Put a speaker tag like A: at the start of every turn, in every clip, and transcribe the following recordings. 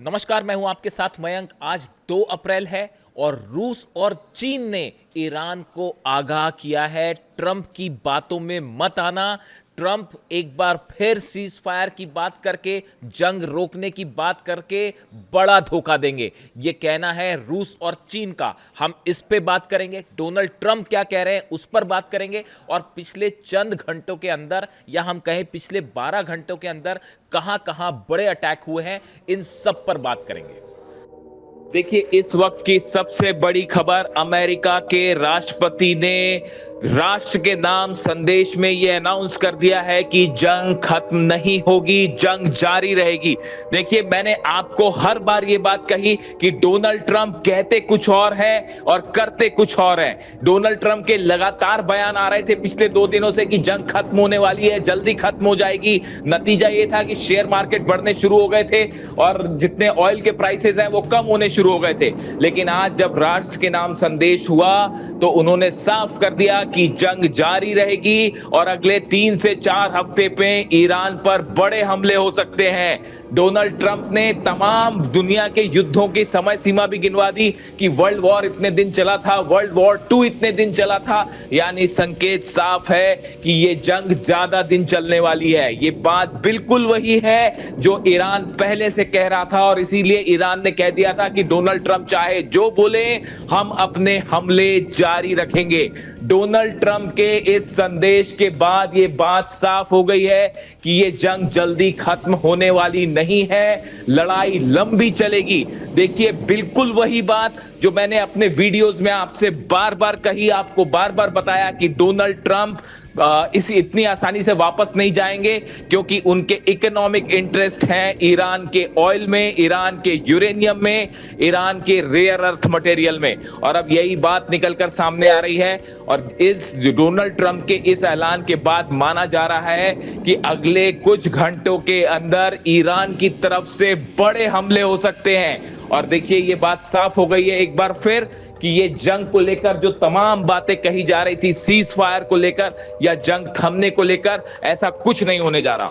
A: नमस्कार, मैं हूं आपके साथ मयंक। आज 2 अप्रैल है और रूस और चीन ने ईरान को आगाह किया है, ट्रंप की बातों में मत आना। ट्रंप एक बार फिर सीज फायर की बात करके, जंग रोकने की बात करके बड़ा धोखा देंगे, ये कहना है रूस और चीन का। हम इस पे बात करेंगे, डोनाल्ड ट्रंप क्या कह रहे हैं उस पर बात करेंगे, और पिछले चंद घंटों के अंदर, या हम कहें पिछले 12 घंटों के अंदर कहां कहां बड़े अटैक हुए हैं, इन सब पर बात करेंगे। देखिए, इस वक्त की सबसे बड़ी खबर, अमेरिका के राष्ट्रपति ने राष्ट्र के नाम संदेश में यह अनाउंस कर दिया है कि जंग खत्म नहीं होगी, जंग जारी रहेगी। देखिए, मैंने आपको हर बार यह बात कही कि डोनाल्ड ट्रंप कहते कुछ और है और करते कुछ और है। डोनाल्ड ट्रंप के लगातार बयान आ रहे थे पिछले 2 दिनों से कि जंग खत्म होने वाली है, जल्दी खत्म हो जाएगी। नतीजा यह था कि शेयर मार्केट बढ़ने शुरू हो गए थे और जितने ऑयल के प्राइसेस हैं वो कम होने शुरू हो गए थे। लेकिन आज जब राष्ट्र के नाम संदेश हुआ तो उन्होंने साफ कर दिया कि जंग जारी रहेगी और अगले 3 से 4 हफ्ते पे ईरान पर बड़े हमले हो सकते हैं। डोनाल्ड ट्रंप ने तमाम दुनिया के युद्धों की समय सीमा भी गिनवा दी कि वर्ल्ड वॉर इतने दिन चला था, वर्ल्ड वॉर 2 इतने दिन चला था। यानी संकेत साफ है कि ये जंग ज्यादा दिन चलने वाली है। ये बात बिल्कुल वही है जो ईरान पहले से कह रहा था और इसीलिए ईरान ने कह दिया था कि डोनाल्ड ट्रंप चाहे जो बोले, हम अपने हमले जारी रखेंगे। डोनाल्ड ट्रंप के इस संदेश के बाद यह बात साफ हो गई है कि यह जंग जल्दी खत्म होने वाली नहीं है, लड़ाई लंबी चलेगी। देखिए, बिल्कुल वही बात जो मैंने अपने वीडियोस में आपसे बार बार कही, आपको बार बार बताया कि डोनाल्ड ट्रंप इतनी आसानी से वापस नहीं जाएंगे, क्योंकि उनके इकोनॉमिक इंटरेस्ट हैं ईरान के ऑयल में, ईरान के यूरेनियम में, ईरान के रेयर अर्थ मटेरियल में। और अब यही बात निकलकर सामने आ रही है और इस डोनाल्ड ट्रंप के इस ऐलान के बाद माना जा रहा है कि अगले कुछ घंटों के अंदर ईरान की तरफ से बड़े हमले हो सकते हैं। और देखिए, ये बात साफ हो गई है एक बार फिर कि ये जंग को लेकर जो तमाम बातें कही जा रही थी, सीज फायर को लेकर या जंग थमने को लेकर, ऐसा कुछ नहीं होने जा रहा।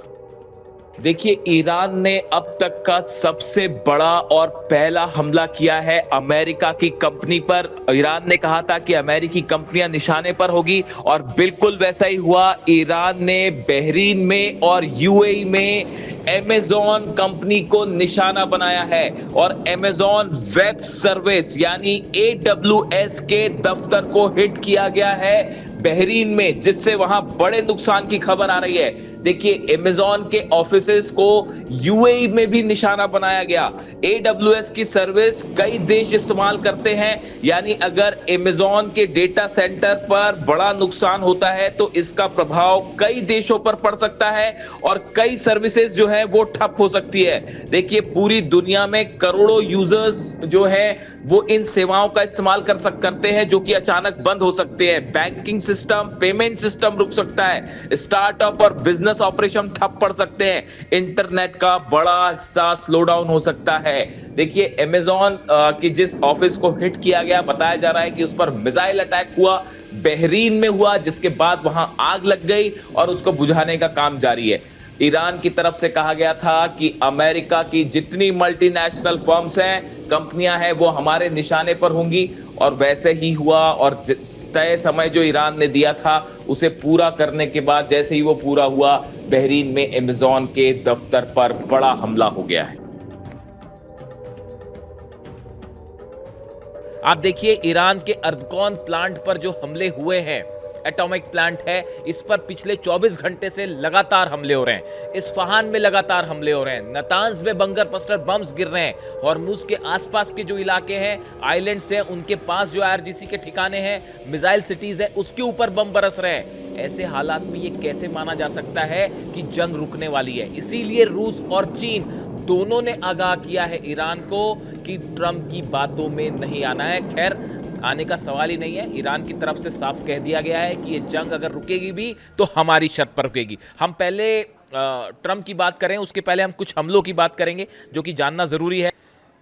A: देखिए, ईरान ने अब तक का सबसे बड़ा और पहला हमला किया है अमेरिका की कंपनी पर। ईरान ने कहा था कि अमेरिकी कंपनियां निशाने पर होगी और बिल्कुल वैसा ही हुआ। ईरान ने बहरीन में और यूएई में अमेज़न कंपनी को निशाना बनाया है और अमेज़न वेब सर्विस यानी AWS के दफ्तर को हिट किया गया है बहरीन में, जिससे वहां बड़े नुकसान की खबर आ रही है। देखिए, अमेज़न के ऑफिसेस को यूएई में भी निशाना बनाया गया। AWS की सर्विस कई देश इस्तेमाल करते हैं, यानी अगर अमेज़न के डेटा सेंटर पर बड़ा नुकसान होता है तो इसका प्रभाव कई देशों पर पड़ सकता है और कई सर्विसेज जो है वो ठप हो सकती है। देखिए, पूरी दुनिया में करोड़ों यूजर्स जो है वो इन सेवाओं का इस्तेमाल करते हैं, जो कि अचानक बंद हो सकते हैं। बैंकिंग सिस्टम, पेमेंट सिस्टम रुक सकता है, स्टार्टअप और बिजनेस ऑपरेशन ठप पड़ सकते हैं, इंटरनेट का बड़ा हिस्सा स्लो डाउन हो सकता है। देखिए, अमेज़न की जिस ऑफिस को हिट किया गया, बताया जा रहा है कि उस पर मिसाइल अटैक हुआ, बहरीन में हुआ, जिसके बाद वहां आग लग गई और उसको बुझाने का काम जारी है। ईरान की तरफ से कहा गया था कि अमेरिका की जितनी मल्टीनेशनल फर्म्स हैं, कंपनियां हैं, वो हमारे निशाने पर होंगी और वैसे ही हुआ। और तय समय जो ईरान ने दिया था उसे पूरा करने के बाद जैसे ही वो पूरा हुआ, बहरीन में अमेज़न के दफ्तर पर बड़ा हमला हो गया है। आप देखिए, ईरान के अर्दगोन प्लांट पर जो हमले हुए हैं, एटॉमिक प्लांट है, इस पर पिछले 24 घंटे से लगातार हमले हो रहे हैं। इस्फहान में लगातार हमले हो रहे हैं, नातांज में बंकर बस्टर बम्स गिर रहे हैं, हॉर्मुज के आसपास के जो इलाके हैं, आइलैंड्स हैं, उनके पास जो IRGC के ठिकाने हैं, मिसाइल सिटीज है, उसके ऊपर बम बरस रहे हैं। ऐसे हालात में ये कैसे माना जा सकता है कि जंग रुकने वाली है? इसीलिए रूस और चीन दोनों ने आगाह किया है ईरान को कि ट्रंप की बातों में नहीं आना है। खैर, आने का सवाल ही नहीं है। ईरान की तरफ से साफ कह दिया गया है कि ये जंग अगर रुकेगी भी तो हमारी शर्त पर रुकेगी। हम पहले ट्रंप की बात करें, उसके पहले हम कुछ हमलों की बात करेंगे जो कि जानना ज़रूरी है।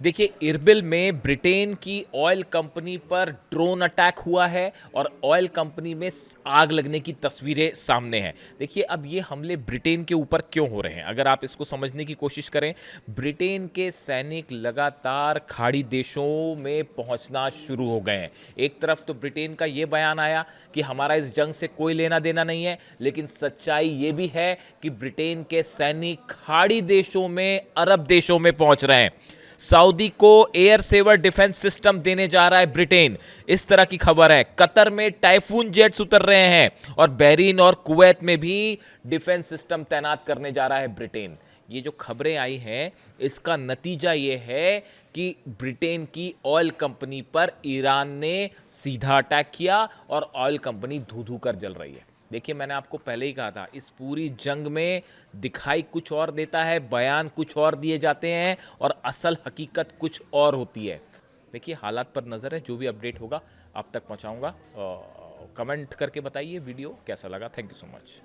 A: देखिए, इरबिल में ब्रिटेन की ऑयल कंपनी पर ड्रोन अटैक हुआ है और ऑयल कंपनी में आग लगने की तस्वीरें सामने हैं। देखिए, अब ये हमले ब्रिटेन के ऊपर क्यों हो रहे हैं, अगर आप इसको समझने की कोशिश करें। ब्रिटेन के सैनिक लगातार खाड़ी देशों में पहुंचना शुरू हो गए हैं। एक तरफ तो ब्रिटेन का ये बयान आया कि हमारा इस जंग से कोई लेना देना नहीं है, लेकिन सच्चाई ये भी है कि ब्रिटेन के सैनिक खाड़ी देशों में, अरब देशों में पहुंच रहे हैं। सऊदी को एयर सेवर डिफेंस सिस्टम देने जा रहा है ब्रिटेन, इस तरह की खबर है। कतर में टाइफून जेट्स उतर रहे हैं और बहरीन और कुवैत में भी डिफेंस सिस्टम तैनात करने जा रहा है ब्रिटेन। ये जो खबरें आई हैं, इसका नतीजा ये है कि ब्रिटेन की ऑयल कंपनी पर ईरान ने सीधा अटैक किया और ऑयल कंपनी धू धू कर जल रही है। देखिए, मैंने आपको पहले ही कहा था, इस पूरी जंग में दिखाई कुछ और देता है, बयान कुछ और दिए जाते हैं और असल हकीकत कुछ और होती है। देखिए, हालात पर नज़र है, जो भी अपडेट होगा आप तक पहुंचाऊंगा। कमेंट करके बताइए वीडियो कैसा लगा। Thank you so much.